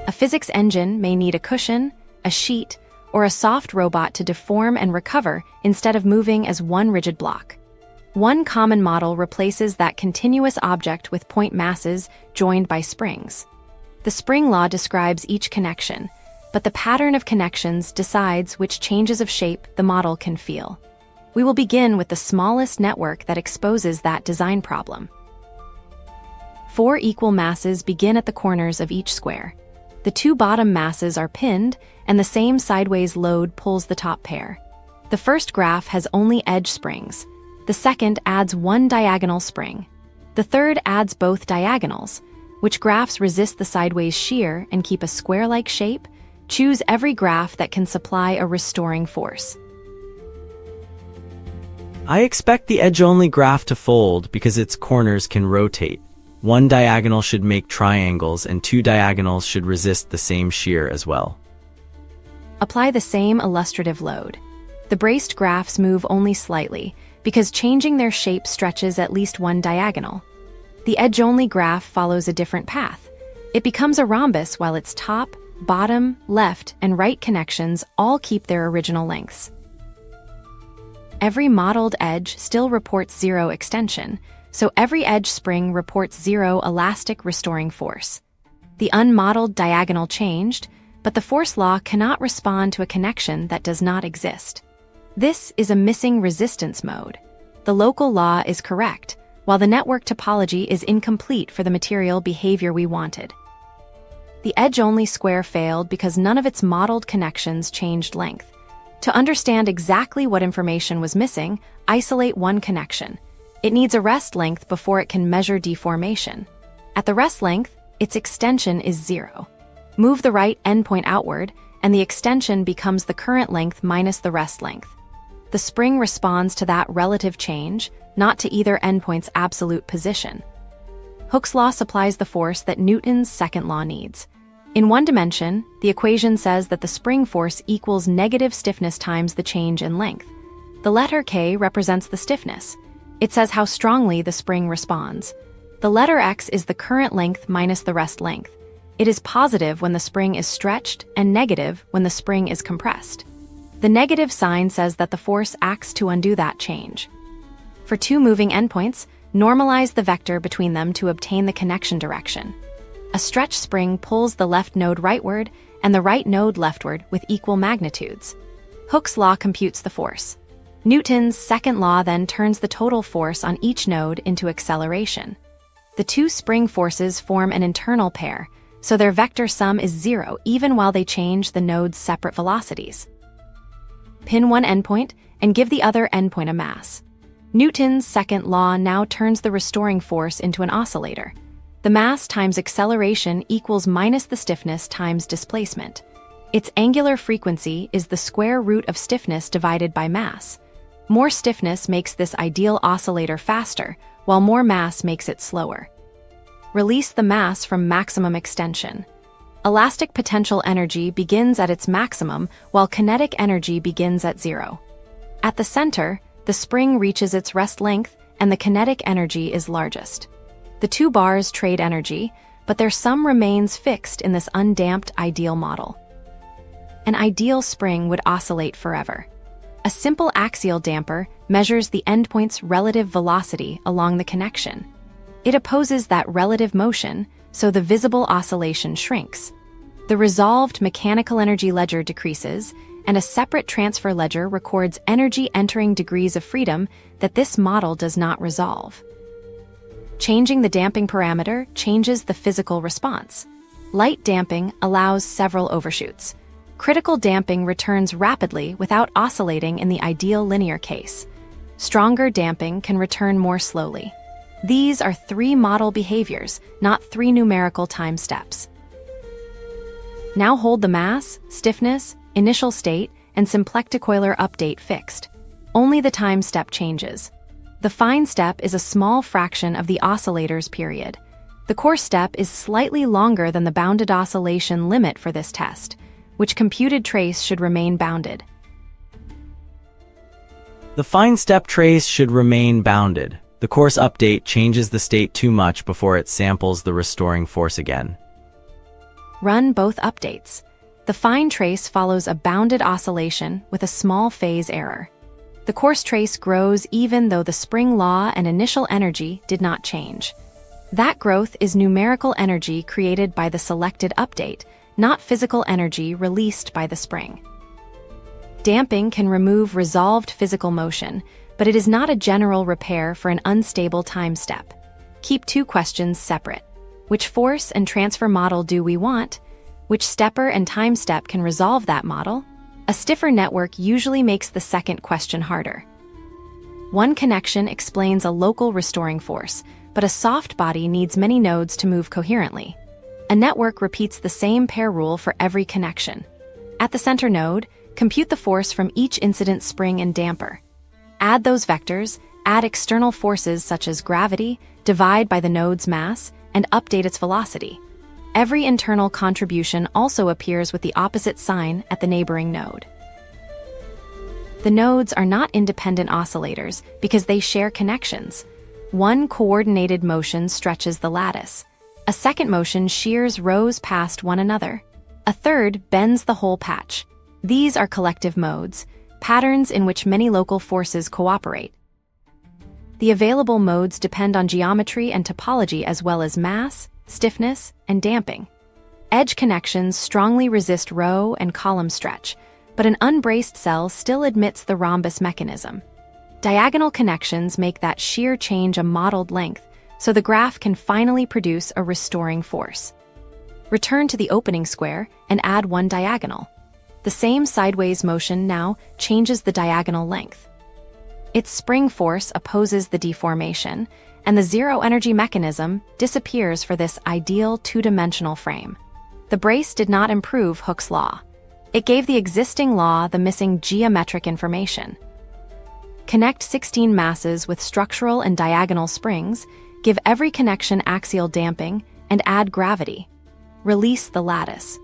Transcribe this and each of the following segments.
A physics engine may need a cushion, a sheet, or a soft robot to deform and recover instead of moving as one rigid block. One common model replaces that continuous object with point masses joined by springs. The spring law describes each connection, but the pattern of connections decides which changes of shape the model can feel. We will begin with the smallest network that exposes that design problem. 4 equal masses begin at the corners of each square. The 2 bottom masses are pinned, and the same sideways load pulls the top pair. The first graph has only edge springs. The second adds 1 diagonal spring. The third adds both diagonals. Which graphs resist the sideways shear and keep a square-like shape? Choose every graph that can supply a restoring force. I expect the edge-only graph to fold because its corners can rotate. 1 diagonal should make triangles and 2 diagonals should resist the same shear as well. Apply the same illustrative load. The braced graphs move only slightly because changing their shape stretches at least 1 diagonal. The edge-only graph follows a different path. It becomes a rhombus while its top, bottom, left, and right connections all keep their original lengths. Every modeled edge still reports 0 extension, so every edge spring reports 0 elastic restoring force. The unmodeled diagonal changed, but the force law cannot respond to a connection that does not exist. This is a missing resistance mode. The local law is correct, while the network topology is incomplete for the material behavior we wanted. The edge-only square failed because none of its modeled connections changed length. To understand exactly what information was missing, isolate one connection. It needs a rest length before it can measure deformation. At the rest length, its extension is 0. Move the right endpoint outward, and the extension becomes the current length minus the rest length. The spring responds to that relative change, not to either endpoint's absolute position. Hooke's law supplies the force that Newton's second law needs. In one dimension, the equation says that the spring force equals negative stiffness times the change in length. The letter K represents the stiffness. It says how strongly the spring responds. The letter X is the current length minus the rest length. It is positive when the spring is stretched and negative when the spring is compressed. The negative sign says that the force acts to undo that change. For 2 moving endpoints, normalize the vector between them to obtain the connection direction. A stretch spring pulls the left node rightward and the right node leftward with equal magnitudes. Hooke's law computes the force. Newton's second law then turns the total force on each node into acceleration. The 2 spring forces form an internal pair, so their vector sum is 0 even while they change the node's separate velocities. Pin one endpoint and give the other endpoint a mass. Newton's second law now turns the restoring force into an oscillator. The mass times acceleration equals minus the stiffness times displacement. Its angular frequency is the square root of stiffness divided by mass. More stiffness makes this ideal oscillator faster, while more mass makes it slower. Release the mass from maximum extension. Elastic potential energy begins at its maximum, while kinetic energy begins at 0. At the center, the spring reaches its rest length, and the kinetic energy is largest. The 2 bars trade energy, but their sum remains fixed in this undamped ideal model. An ideal spring would oscillate forever. A simple axial damper measures the endpoint's relative velocity along the connection. It opposes that relative motion, so the visible oscillation shrinks. The resolved mechanical energy ledger decreases, and a separate transfer ledger records energy entering degrees of freedom that this model does not resolve. Changing the damping parameter changes the physical response. Light damping allows several overshoots. Critical damping returns rapidly without oscillating in the ideal linear case. Stronger damping can return more slowly. These are 3 model behaviors, not 3 numerical time steps. Now hold the mass, stiffness, initial state, and symplectic-Euler update fixed. Only the time step changes. The fine step is a small fraction of the oscillator's period. The coarse step is slightly longer than the bounded oscillation limit for this test, which computed trace should remain bounded. The fine step trace should remain bounded. The coarse update changes the state too much before it samples the restoring force again. Run both updates. The fine trace follows a bounded oscillation with a small phase error. The coarse trace grows even though the spring law and initial energy did not change. That growth is numerical energy created by the selected update, not physical energy released by the spring. Damping can remove resolved physical motion, but it is not a general repair for an unstable time step. Keep two questions separate. Which force and transfer model do we want? Which stepper and time step can resolve that model? A stiffer network usually makes the second question harder. One connection explains a local restoring force, but a soft body needs many nodes to move coherently. A network repeats the same pair rule for every connection. At the center node, compute the force from each incident spring and damper. Add those vectors, add external forces such as gravity, divide by the node's mass, and update its velocity. Every internal contribution also appears with the opposite sign at the neighboring node. The nodes are not independent oscillators because they share connections. One coordinated motion stretches the lattice. A second motion shears rows past one another. A third bends the whole patch. These are collective modes, patterns in which many local forces cooperate. The available modes depend on geometry and topology as well as mass, stiffness, and damping. Edge connections strongly resist row and column stretch, but an unbraced cell still admits the rhombus mechanism. Diagonal connections make that shear change a modeled length, so the graph can finally produce a restoring force. Return to the opening square and add one diagonal. The same sideways motion now changes the diagonal length. Its spring force opposes the deformation, and the zero-energy mechanism disappears for this ideal two-dimensional frame. The brace did not improve Hooke's law. It gave the existing law the missing geometric information. Connect 16 masses with structural and diagonal springs, give every connection axial damping, and add gravity. Release the lattice.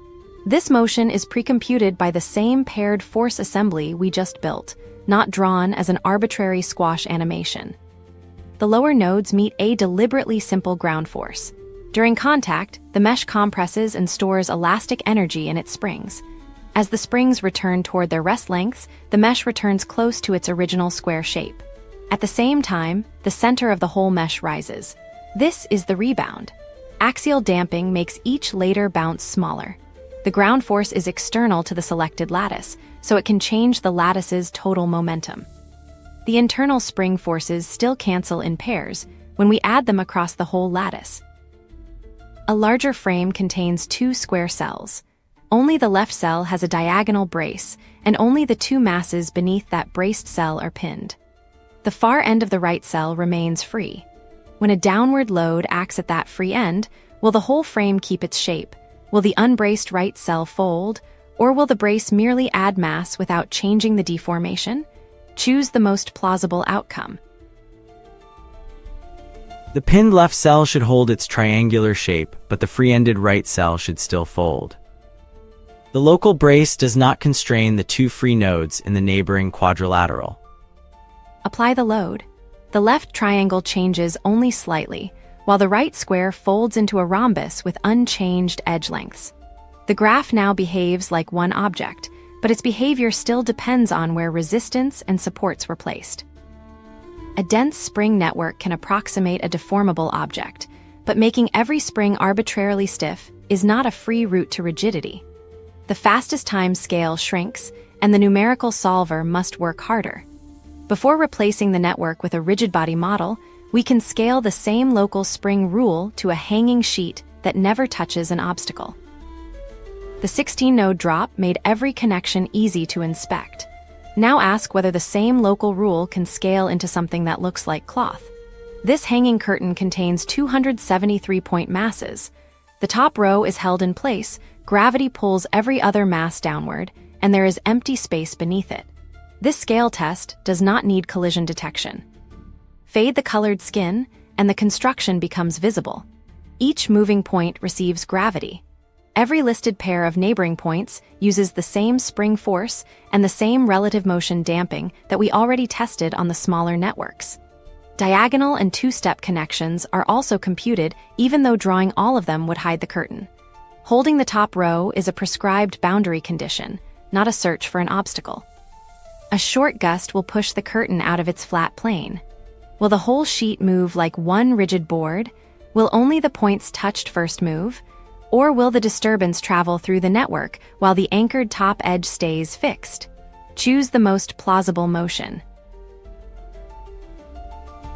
This motion is precomputed by the same paired force assembly we just built, not drawn as an arbitrary squash animation. The lower nodes meet a deliberately simple ground force. During contact, the mesh compresses and stores elastic energy in its springs. As the springs return toward their rest lengths, the mesh returns close to its original square shape. At the same time, the center of the whole mesh rises. This is the rebound. Axial damping makes each later bounce smaller. The ground force is external to the selected lattice, so it can change the lattice's total momentum. The internal spring forces still cancel in pairs when we add them across the whole lattice. A larger frame contains two square cells. Only the left cell has a diagonal brace, and only the two masses beneath that braced cell are pinned. The far end of the right cell remains free. When a downward load acts at that free end, will the whole frame keep its shape? Will the unbraced right cell fold, or will the brace merely add mass without changing the deformation? Choose the most plausible outcome. The pinned left cell should hold its triangular shape, but the free-ended right cell should still fold. The local brace does not constrain the two free nodes in the neighboring quadrilateral. Apply the load. The left triangle changes only slightly, while the right square folds into a rhombus with unchanged edge lengths. The graph now behaves like one object, but its behavior still depends on where resistance and supports were placed. A dense spring network can approximate a deformable object, but making every spring arbitrarily stiff is not a free route to rigidity. The fastest time scale shrinks, and the numerical solver must work harder. Before replacing the network with a rigid body model, we can scale the same local spring rule to a hanging sheet that never touches an obstacle. The 16-node drop made every connection easy to inspect. Now ask whether the same local rule can scale into something that looks like cloth. This hanging curtain contains 273-point masses. The top row is held in place, gravity pulls every other mass downward, and there is empty space beneath it. This scale test does not need collision detection. Fade the colored skin, and the construction becomes visible. Each moving point receives gravity. Every listed pair of neighboring points uses the same spring force and the same relative motion damping that we already tested on the smaller networks. Diagonal and two-step connections are also computed, even though drawing all of them would hide the curtain. Holding the top row is a prescribed boundary condition, not a search for an obstacle. A short gust will push the curtain out of its flat plane. Will the whole sheet move like one rigid board? Will only the points touched first move? Or will the disturbance travel through the network while the anchored top edge stays fixed? Choose the most plausible motion.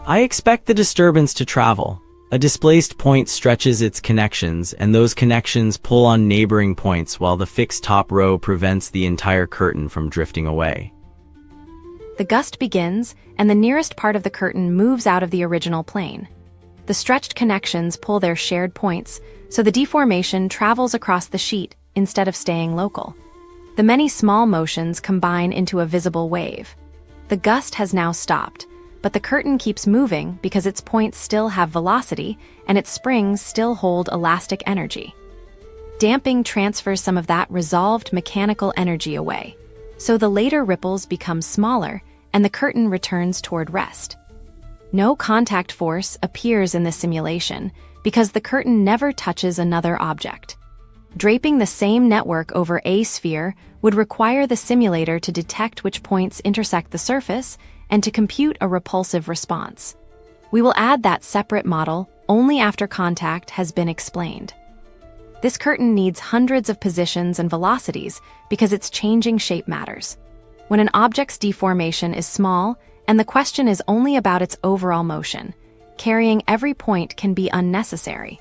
I expect the disturbance to travel. A displaced point stretches its connections, and those connections pull on neighboring points while the fixed top row prevents the entire curtain from drifting away. The gust begins, and the nearest part of the curtain moves out of the original plane. The stretched connections pull their shared points, so the deformation travels across the sheet instead of staying local. The many small motions combine into a visible wave. The gust has now stopped, but the curtain keeps moving because its points still have velocity and its springs still hold elastic energy. Damping transfers some of that resolved mechanical energy away, so the later ripples become smaller and the curtain returns toward rest. No contact force appears in the simulation because the curtain never touches another object. Draping the same network over a sphere would require the simulator to detect which points intersect the surface and to compute a repulsive response. We will add that separate model only after contact has been explained. This curtain needs hundreds of positions and velocities because its changing shape matters. When an object's deformation is small and the question is only about its overall motion, carrying every point can be unnecessary.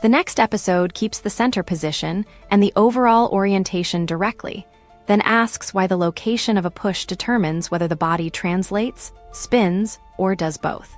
The next episode keeps the center position and the overall orientation directly, then asks why the location of a push determines whether the body translates, spins, or does both.